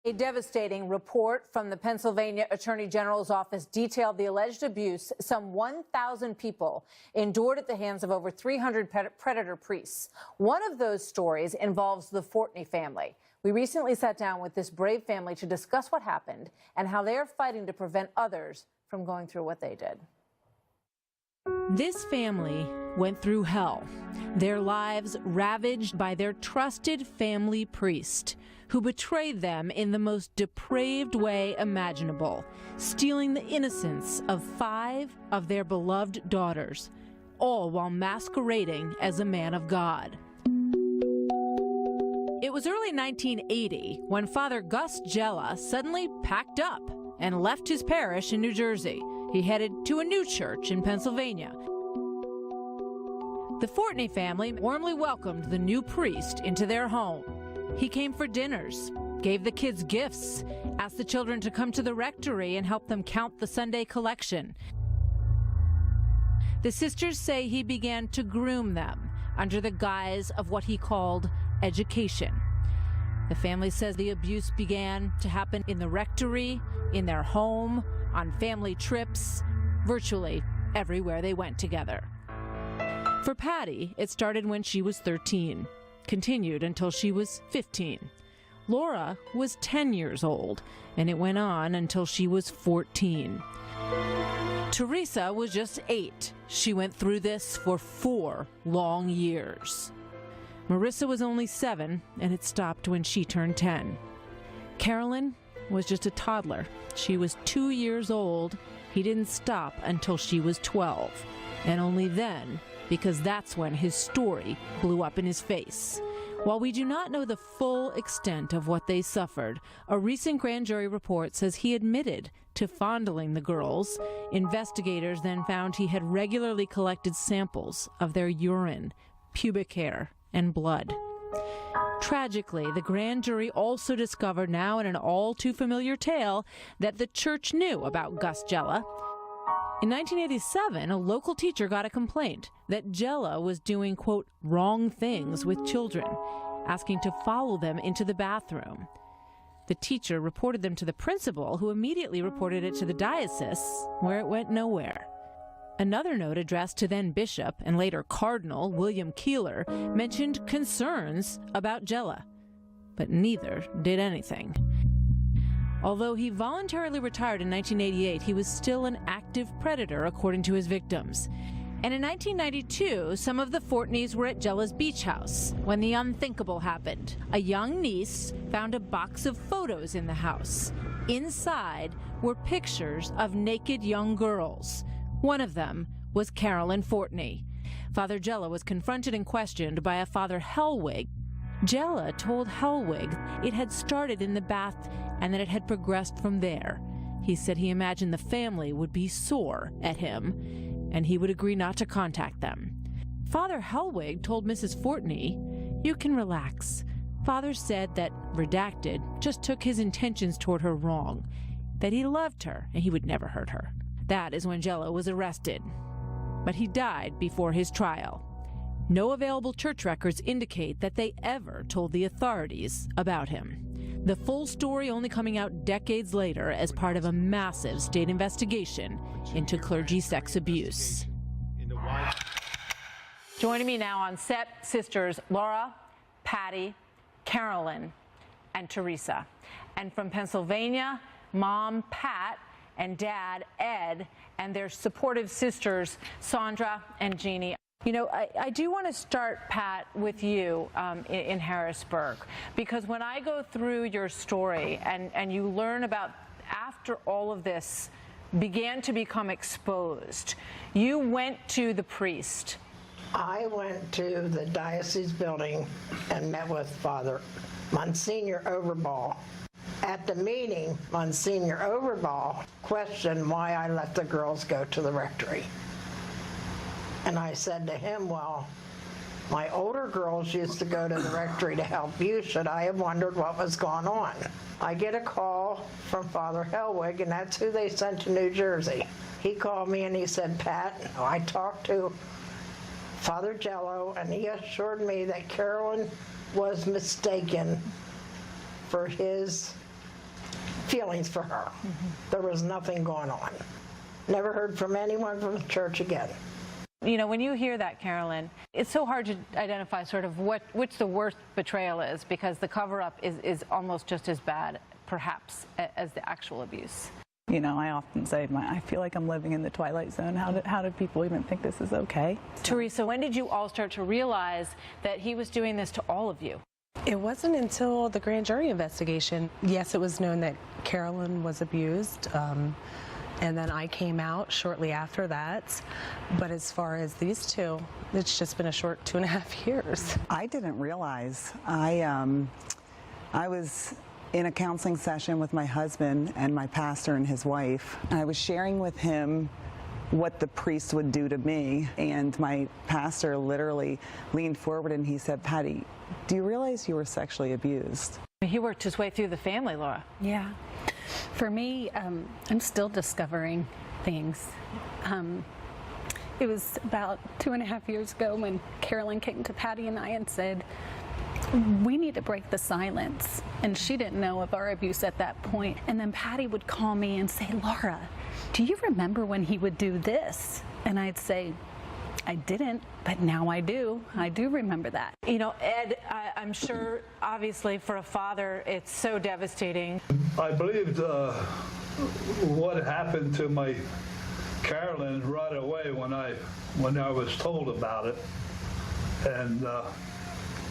A devastating report from the Pennsylvania Attorney General's office detailed the alleged abuse some 1,000 people endured at the hands of over 300 predator priests. One of those stories involves the Fortney family. We recently sat down with this brave family to discuss what happened and how they are fighting to prevent others from going through what they did. This family went through hell, their lives ravaged by their trusted family priest, who betrayed them in the most depraved way imaginable, stealing the innocence of 5 of their beloved daughters, all while masquerading as a man of God. It was early 1980 when Father Gus Jella suddenly packed up and left his parish in New Jersey. He headed to a new church in Pennsylvania. The Fortney family warmly welcomed the new priest into their home. He came for dinners, gave the kids gifts, asked the children to come to the rectory and help them count the Sunday collection. The sisters say he began to groom them under the guise of what he called education. The family says the abuse began to happen in the rectory, in their home, on family trips, virtually everywhere they went together. For Patty, it started when she was 13, continued until she was 15. Laura was 10 years old, and it went on until she was 14. Teresa was just 8. She went through this for 4 long years. Marissa was only 7, and it stopped when she turned 10. Carolyn was just a toddler. She was 2 years old. He didn't stop until she was 12, and only then, because that's when his story blew up in his face. While we do not know the full extent of what they suffered, a recent grand jury report says he admitted to fondling the girls. Investigators then found he had regularly collected samples of their urine, pubic hair, and blood. Tragically, the grand jury also discovered, now in an all-too-familiar tale, that the church knew about Gus Jella. In 1987, a local teacher got a complaint that Jella was doing, quote, wrong things with children, asking to follow them into the bathroom. The teacher reported them to the principal, who immediately reported it to the diocese, where it went nowhere. Another note addressed to then Bishop and later Cardinal William Keeler mentioned concerns about Jella, but neither did anything. Although he voluntarily retired in 1988, he was still an active predator, according to his victims. And in 1992, some of the Fortneys were at Jella's beach house when the unthinkable happened. A young niece found a box of photos in the house. Inside were pictures of naked young girls. One of them was Carolyn Fortney. Father Jella was confronted and questioned by a Father Hellwig. Jella told Hellwig it had started in the bath and that it had progressed from there. He said he imagined the family would be sore at him, and he would agree not to contact them. Father Hellwig told Mrs. Fortney, "You can relax. Father said that, redacted, just took his intentions toward her wrong, that he loved her and he would never hurt her." That is when Jella was arrested. But he died before his trial. No available church records indicate that they ever told the authorities about him. The full story only coming out decades later as part of a massive state investigation into clergy sex abuse. Joining me now on set, sisters Laura, Patty, Carolyn, and Teresa. And from Pennsylvania, Mom Pat and Dad Ed, and their supportive sisters Sandra and Jeannie. You know, I do want to start, Pat, with you in Harrisburg, because when I go through your story and you learn about after all of this began to become exposed, you went to the priest. I went to the diocese building and met with Father Monsignor Overball. At the meeting, Monsignor Overball questioned why I let the girls go to the rectory. And I said to him, well, my older girls used to go to the rectory to help you. Should I have wondered what was going on? I get a call from Father Hellwig, and that's who they sent to New Jersey. He called me and he said, Pat, I talked to Father Jello, and he assured me that Carolyn was mistaken for his feelings for her. There was nothing going on. Never heard from anyone from the church again. You know, when you hear that, Carolyn, it's so hard to identify sort of which the worst betrayal is, because the cover-up is almost just as bad, perhaps, as the actual abuse. You know, I often say, I feel like I'm living in the twilight zone. How do people even think this is okay? Teresa, when did you all start to realize that he was doing this to all of you? It wasn't until the grand jury investigation. Yes, it was known that Carolyn was abused, and then I came out shortly after that. But as far as these two, it's just been a short 2.5 years. I didn't realize. I was in a counseling session with my husband and my pastor and his wife. I was sharing with him what the priest would do to me, and my pastor literally leaned forward and he said, "Patty, do you realize you were sexually abused?" He worked his way through the family, Laura. Yeah. For me, I'm still discovering things. It was about 2.5 years ago when Carolyn came to Patty and I and said, "We need to break the silence." And she didn't know of our abuse at that point. And then Patty would call me and say, "Laura, do you remember when he would do this?" And I'd say, "I didn't, but now I do. I do remember that." You know, Ed, I'm sure, obviously, for a father, it's so devastating. I believed what happened to my Carolyn right away when I was told about it, and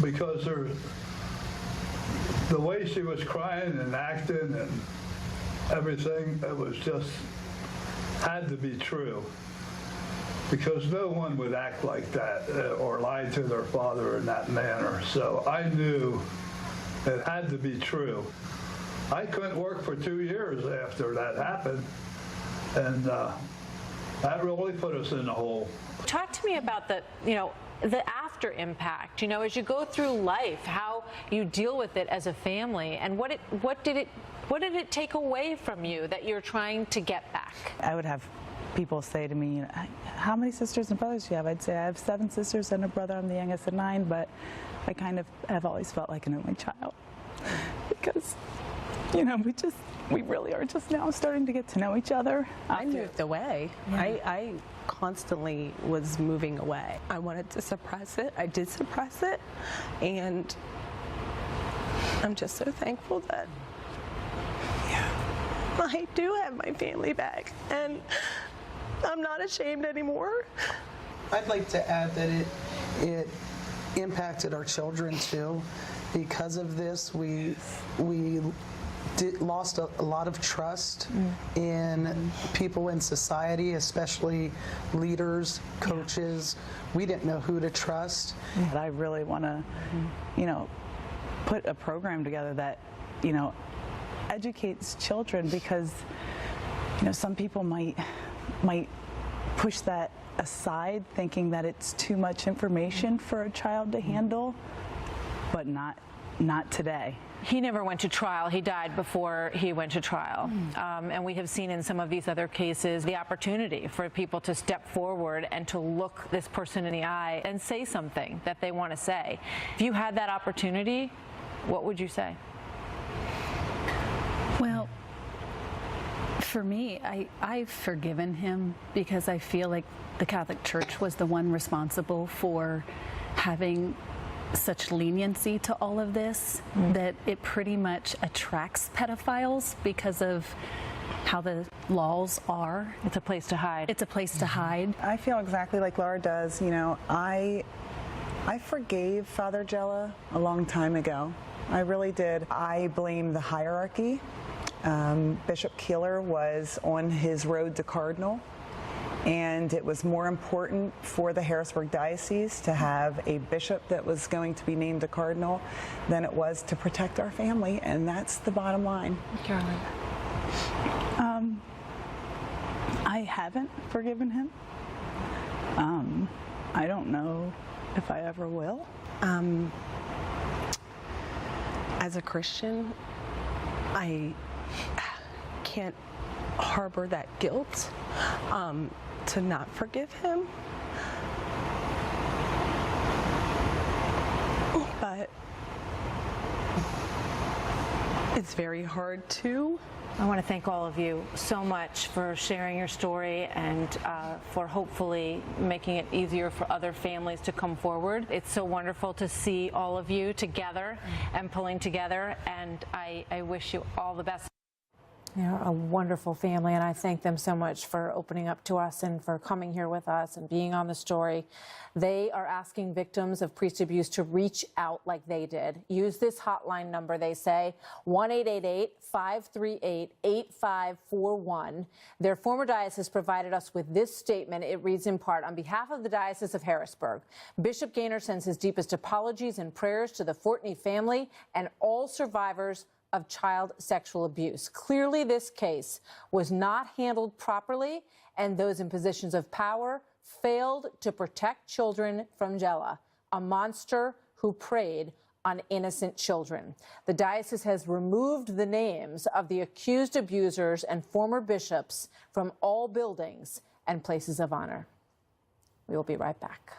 because the way she was crying and acting and everything, it was just had to be true. Because no one would act like that or lie to their father in that manner. So I knew it had to be true. I couldn't work for 2 years after that happened, and that really put us in the hole. Talk to me about the after impact, as you go through life, how you deal with it as a family, and what did it take away from you that you're trying to get back? I would have people say to me, "How many sisters and brothers do you have?" I'd say I have 7 sisters and a brother. I'm the youngest of 9, but I kind of have always felt like an only child because, we really are just now starting to get to know each other. I moved away. Yeah. I constantly was moving away. I wanted to suppress it. I did suppress it, and I'm just so thankful that I do have my family back, and I'm not ashamed anymore. I'd like to add that it impacted our children too. Because of this, we lost a lot of trust in people in society, especially leaders, coaches. We didn't know who to trust. But I really want to, put a program together that, educates children, because some people might push that aside, thinking that it's too much information for a child to handle, but not today. He never went to trial. He died before he went to trial. And we have seen in some of these other cases the opportunity for people to step forward and to look this person in the eye and say something that they want to say. If you had that opportunity, what would you say? Well, for me, I've forgiven him because I feel like the Catholic Church was the one responsible for having such leniency to all of this, that it pretty much attracts pedophiles because of how the laws are. It's a place to hide. It's a place to hide. I feel exactly like Laura does. I forgave Father Jella a long time ago. I really did. I blame the hierarchy. Bishop Keeler was on his road to cardinal, and it was more important for the Harrisburg Diocese to have a bishop that was going to be named a cardinal than it was to protect our family, and that's the bottom line. Carolyn. I haven't forgiven him. I don't know if I ever will. As a Christian, I can't harbor that guilt to not forgive him. But It's very hard to. I want to thank all of you so much for sharing your story and for hopefully making it easier for other families to come forward. It's so wonderful to see all of you together and pulling together, and I wish you all the best. They're a wonderful family, and I thank them so much for opening up to us and for coming here with us and being on the story. They are asking victims of priest abuse to reach out like they did. Use this hotline number, they say, 1-888-538-8541. Their former diocese provided us with this statement. It reads in part, on behalf of the Diocese of Harrisburg, Bishop Gaynor sends his deepest apologies and prayers to the Fortney family and all survivors of child sexual abuse. Clearly, this case was not handled properly, and those in positions of power failed to protect children from Jella, a monster who preyed on innocent children. The diocese has removed the names of the accused abusers and former bishops from all buildings and places of honor. We will be right back.